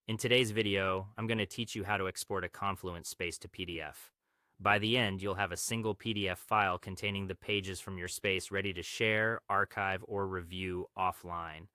In today's video, I'm going to teach you how to export a Confluence space to PDF. By the end, you'll have a single PDF file containing the pages from your space ready to share, archive, or review offline.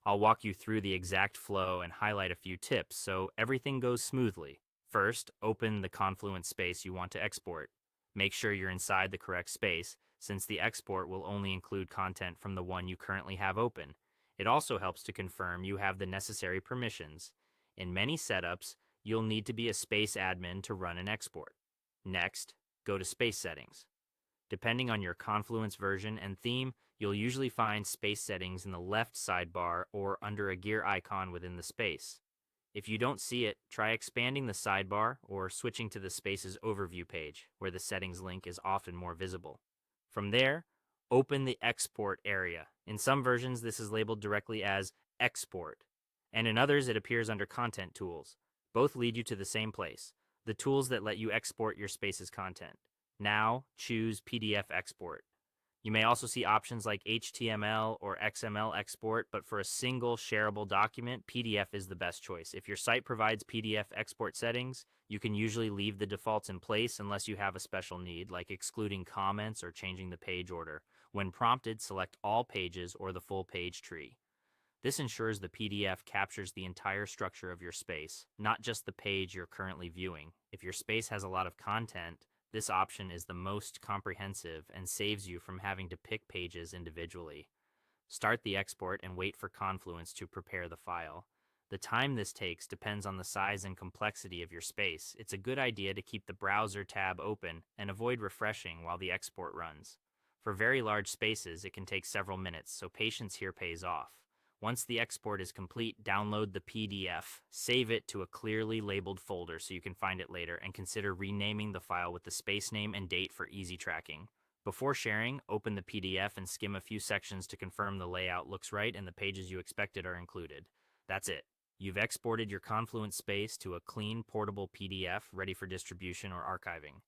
I'll walk you through the exact flow and highlight a few tips so everything goes smoothly. First, open the Confluence space you want to export. Make sure you're inside the correct space, since the export will only include content from the one you currently have open. It also helps to confirm you have the necessary permissions. In many setups, you'll need to be a space admin to run an export. Next, go to Space Settings. Depending on your Confluence version and theme, you'll usually find space settings in the left sidebar or under a gear icon within the space. If you don't see it, try expanding the sidebar or switching to the Space's overview page, where the settings link is often more visible. From there, open the Export area. In some versions, this is labeled directly as Export, and in others, it appears under Content Tools. Both lead you to the same place, the tools that let you export your space's content. Now, choose PDF Export. You may also see options like HTML or XML export, but for a single shareable document, PDF is the best choice. If your site provides PDF export settings, you can usually leave the defaults in place unless you have a special need, like excluding comments or changing the page order. When prompted, select all pages or the full page tree. This ensures the PDF captures the entire structure of your space, not just the page you're currently viewing. If your space has a lot of content, this option is the most comprehensive and saves you from having to pick pages individually. Start the export and wait for Confluence to prepare the file. The time this takes depends on the size and complexity of your space. It's a good idea to keep the browser tab open and avoid refreshing while the export runs. For very large spaces, it can take several minutes, so patience here pays off. Once the export is complete, download the PDF, save it to a clearly labeled folder so you can find it later, and consider renaming the file with the space name and date for easy tracking. Before sharing, open the PDF and skim a few sections to confirm the layout looks right and the pages you expected are included. That's it. You've exported your Confluence space to a clean, portable PDF ready for distribution or archiving.